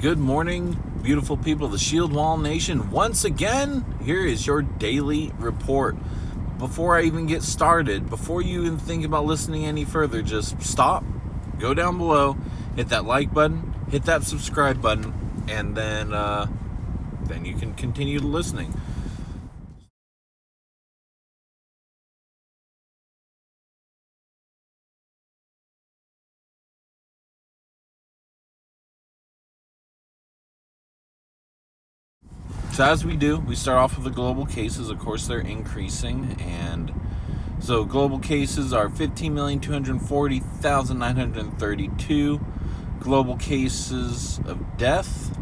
Good morning, beautiful people of the Shield Wall Nation. Once again, here is your daily report. Before I even get started, before you even think about listening any further, just stop, go down below, hit that like button, hit that subscribe button, and then you can continue listening. So as we do, we start off with the global cases. Of course, they're increasing, and so global cases are 15,240,932. Global cases of death,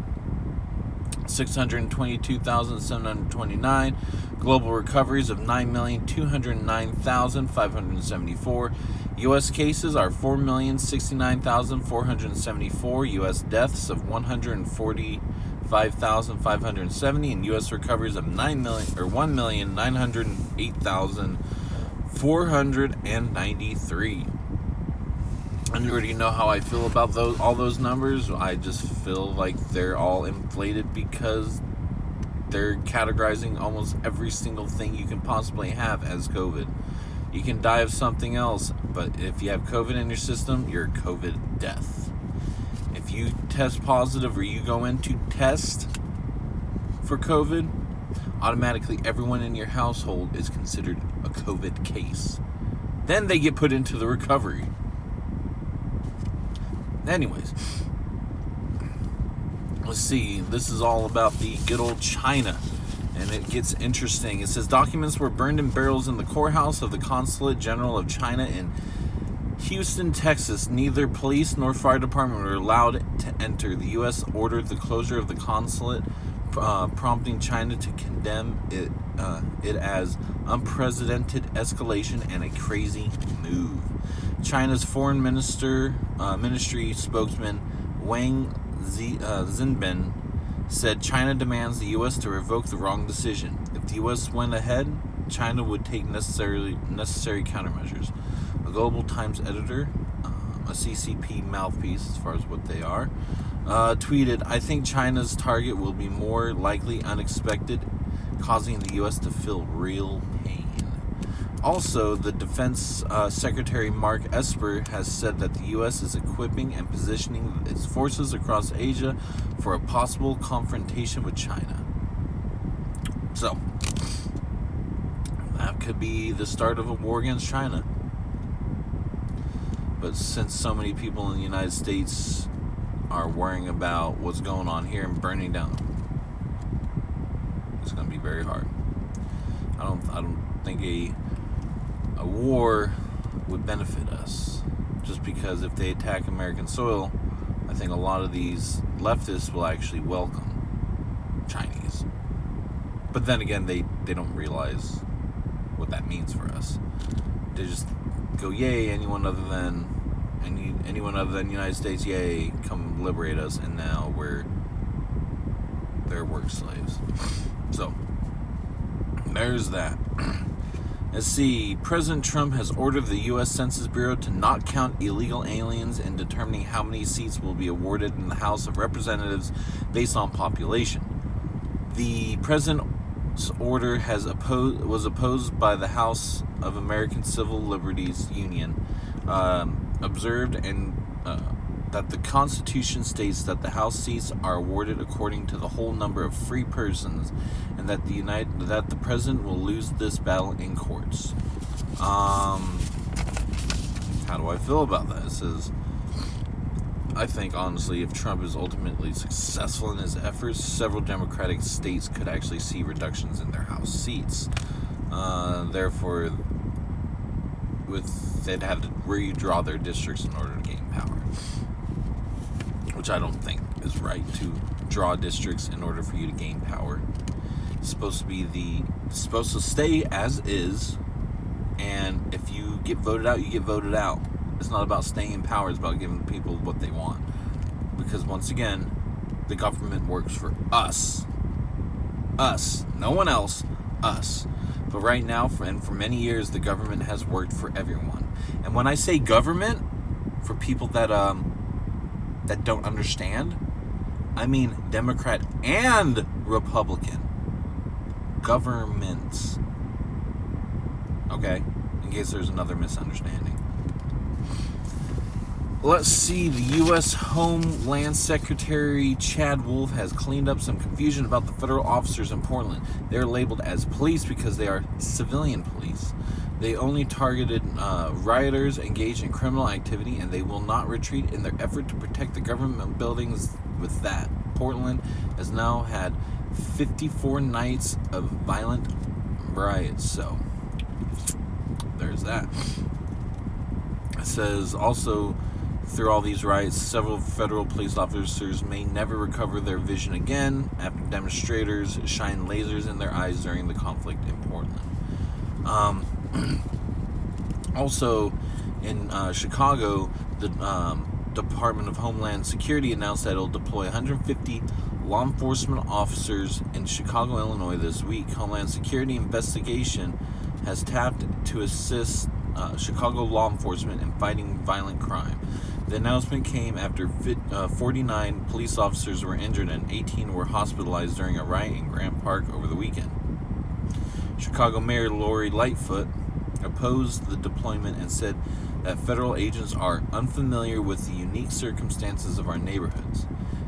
622,729. Global recoveries of 9,209,574. U.S. cases are 4,069,474. U.S. deaths of 145,570, and U.S. recoveries of 1,908,493. And you already know how I feel about all those numbers. I just feel like they're all inflated because they're categorizing almost every single thing you can possibly have as COVID. You can die of something else, but if you have COVID in your system, you're a COVID death. If you test positive or you go in to test for COVID, automatically everyone in your household is considered a COVID case. Then they get put into the recovery. Anyways, let's see. This is all about the good old China, and it gets interesting. It says documents were burned in barrels in the courthouse of the Consulate General of China in Houston, Texas. Neither police nor fire department were allowed to enter. The U.S. ordered the closure of the consulate, prompting China to condemn it as unprecedented escalation and a crazy move. China's foreign ministry spokesman Wang Zhenbin said China demands the U.S. to revoke the wrong decision. If the U.S. went ahead, China would take necessary countermeasures. A Global Times editor, a CCP mouthpiece as far as what they are, tweeted, "I think China's target will be more likely unexpected, causing the U.S. to feel real pain." Also, the Defense Secretary Mark Esper has said that the U.S. is equipping and positioning its forces across Asia for a possible confrontation with China. So, that could be the start of a war against China. But since so many people in the United States are worrying about what's going on here and burning down, it's going to be very hard. I don't think a war would benefit us, just because if they attack American soil, I think a lot of these leftists will actually welcome Chinese. But then again, they don't realize what that means for us. They just go, yay, anyone other than the United States, yay, come liberate us, and now we're their work slaves. So there's that. Let's see. President Trump has ordered the U.S. Census Bureau to not count illegal aliens in determining how many seats will be awarded in the House of Representatives based on population. The president's order was opposed by the House of American Civil Liberties Union, observed and that the Constitution states that the House seats are awarded according to the whole number of free persons, and that the president will lose this battle in courts. How do I feel about that? It says, I think honestly, if Trump is ultimately successful in his efforts, several Democratic states could actually see reductions in their House seats. Therefore, they'd have to redraw their districts in order to gain power, which I don't think is right, to draw districts in order for you to gain power. It's supposed to stay as is, and if you get voted out, you get voted out. It's not about staying in power, it's about giving people what they want. Because once again, the government works for us. Us. No one else. Us. But right now, and for many years, the government has worked for everyone. And when I say government, for people that don't understand, I mean Democrat and Republican governments. Okay? In case there's another misunderstanding. Let's see. The U.S. Homeland Secretary Chad Wolf has cleaned up some confusion about the federal officers in Portland. They're labeled as police because they are civilian police. They only targeted rioters engaged in criminal activity, and they will not retreat in their effort to protect the government buildings with that. Portland has now had 54 nights of violent riots, so there's that. It says also, through all these riots, several federal police officers may never recover their vision again after demonstrators shine lasers in their eyes during the conflict in Portland. Also, in Chicago, the Department of Homeland Security announced that it'll deploy 150 law enforcement officers in Chicago, Illinois this week. Homeland Security investigation has tapped to assist Chicago law enforcement in fighting violent crime. The announcement came after 49 police officers were injured and 18 were hospitalized during a riot in Grant Park over the weekend. Chicago Mayor Lori Lightfoot opposed the deployment and said that federal agents are unfamiliar with the unique circumstances of our neighborhoods,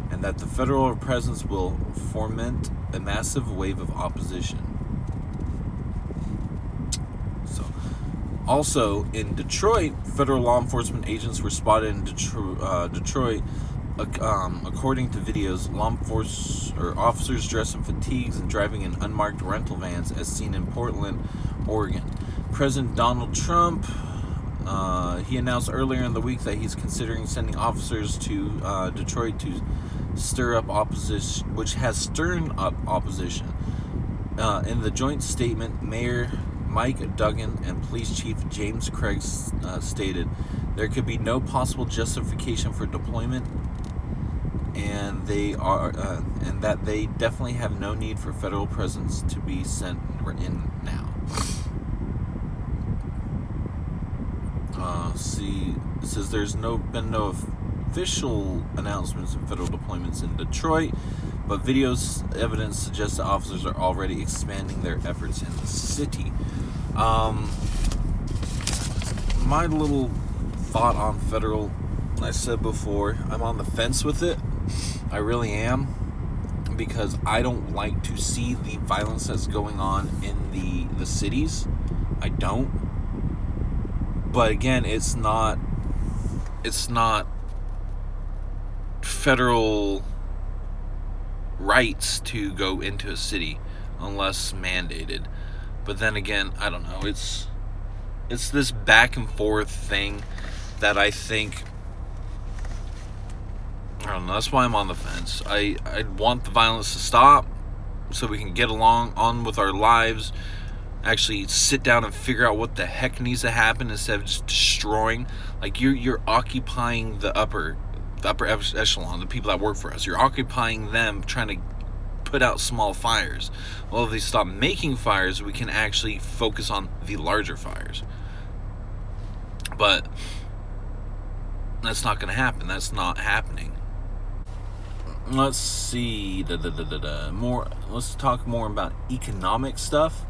and that the federal presence will foment a massive wave of opposition. Also, in Detroit, federal law enforcement agents were spotted in Detroit. According to videos, officers dressed in fatigues and driving in unmarked rental vans, as seen in Portland, Oregon. President Donald Trump, he announced earlier in the week that he's considering sending officers to Detroit to stir up opposition, which has stirred up opposition. In the joint statement, Mayor Mike Duggan and Police Chief James Craig stated there could be no possible justification for deployment, and that they definitely have no need for federal presence to be sent in now. It says there's been no official announcements of federal deployments in Detroit, but videos evidence suggests that officers are already expanding their efforts in the city. My little thought on federal, I said before, I'm on the fence with it. I really am, because I don't like to see the violence that's going on in the cities. I don't. But again, it's not federal rights to go into a city unless mandated. But then again, I don't know. It's this back and forth thing that I think, I don't know. That's why I'm on the fence. I want the violence to stop so we can get on with our lives. Actually sit down and figure out what the heck needs to happen instead of just destroying. Like you're occupying the upper echelon, the people that work for us. You're occupying them, trying to put out small fires. Well, if they stop making fires, we can actually focus on the larger fires. But that's not going to happen. That's not happening. Let's see. More. Let's talk more about economic stuff.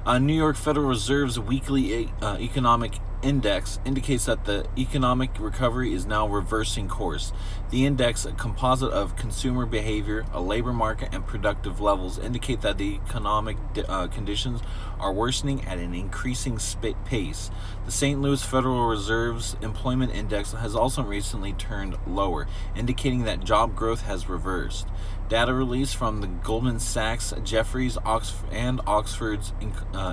New York Federal Reserve's weekly economic index indicates that the economic recovery is now reversing course. The index, a composite of consumer behavior, a labor market, and productive levels, indicate that the economic conditions are worsening at an increasing pace. The St. Louis Federal Reserve's employment index has also recently turned lower, indicating that job growth has reversed. Data released from the Goldman Sachs, Jefferies, and Oxford's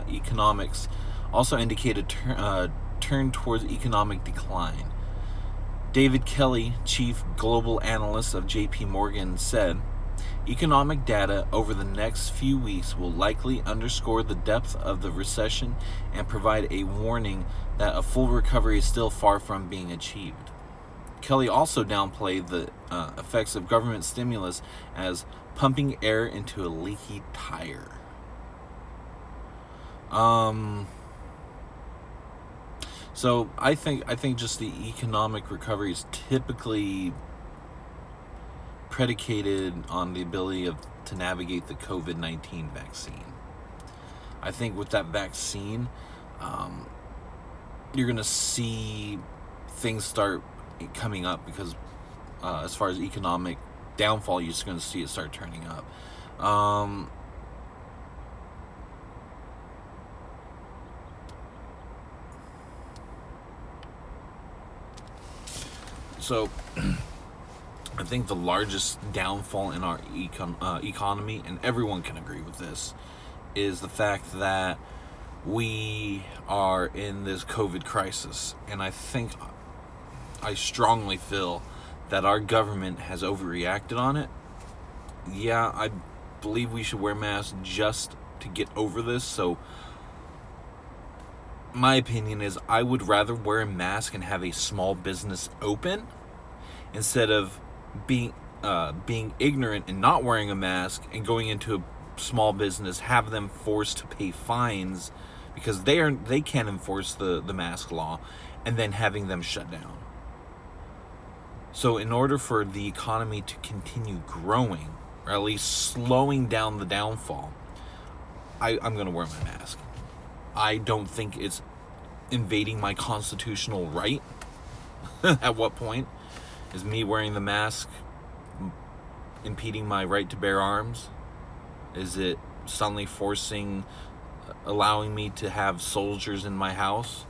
economics also indicate a turn towards economic decline. David Kelly, chief global analyst of JP Morgan, said, "Economic data over the next few weeks will likely underscore the depth of the recession and provide a warning that a full recovery is still far from being achieved." Kelly also downplayed the effects of government stimulus as pumping air into a leaky tire. So I think just the economic recovery is typically predicated on the ability to navigate the COVID-19 vaccine. I think with that vaccine, you're going to see things start coming up because as far as economic downfall, you're just going to see it start turning up. So I think the largest downfall in our economy, and everyone can agree with this, is the fact that we are in this COVID crisis. And I strongly feel that our government has overreacted on it. Yeah, I believe we should wear masks just to get over this. So my opinion is I would rather wear a mask and have a small business open instead of being ignorant and not wearing a mask and going into a small business, have them forced to pay fines because they can't enforce the mask law, and then having them shut down. So in order for the economy to continue growing, or at least slowing down the downfall, I'm going to wear my mask. I don't think it's invading my constitutional right. At what point is me wearing the mask impeding my right to bear arms? Is it suddenly allowing me to have soldiers in my house?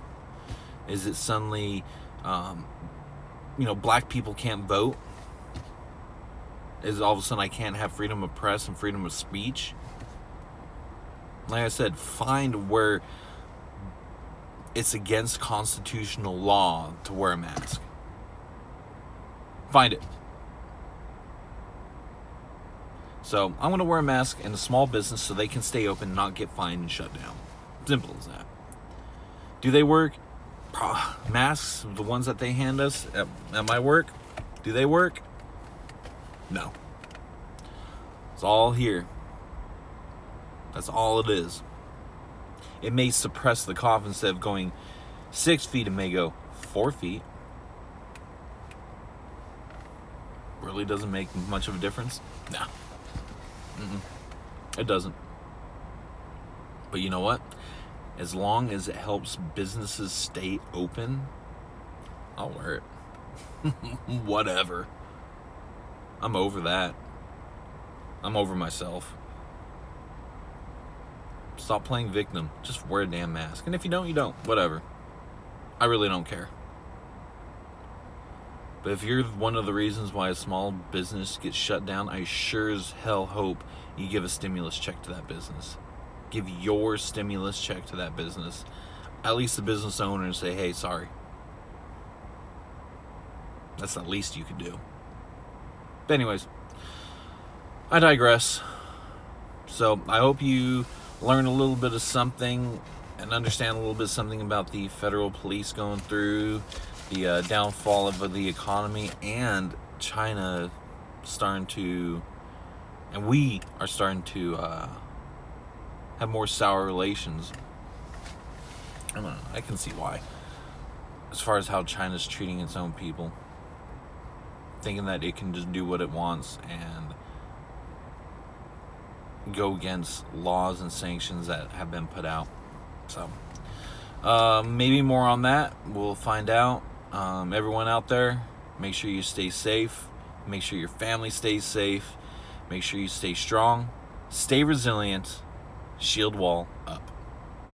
Is it suddenly, black people can't vote? Is all of a sudden I can't have freedom of press and freedom of speech? Like I said, find where it's against constitutional law to wear a mask. Find it. So I'm going to wear a mask in a small business so they can stay open, not get fined and shut down. Simple as that. Do they work? Masks, the ones that they hand us at my work, do they work? No. It's all here. That's all it is. It may suppress the cough instead of going 6 feet, it may go 4 feet. Really doesn't make much of a difference? No. It doesn't. But you know what? As long as it helps businesses stay open, I'll wear it. Whatever. I'm over that. I'm over myself. Stop playing victim. Just wear a damn mask. And if you don't, you don't. Whatever. I really don't care. But if you're one of the reasons why a small business gets shut down, I sure as hell hope you give a stimulus check to that business. Give your stimulus check to that business. At least the business owner, and say, hey, sorry. That's the least you could do. But anyways, I digress. So I hope you learn a little bit of something and understand a little bit of something about the federal police going through the downfall of the economy, and China starting to, and we are starting to have more sour relations. I don't know, I can see why. As far as how China's treating its own people, thinking that it can just do what it wants and go against laws and sanctions that have been put out. So maybe more on that. We'll find out. Everyone out there, make sure you stay safe. Make sure your family stays safe. Make sure you stay strong. Stay resilient. Shield wall up.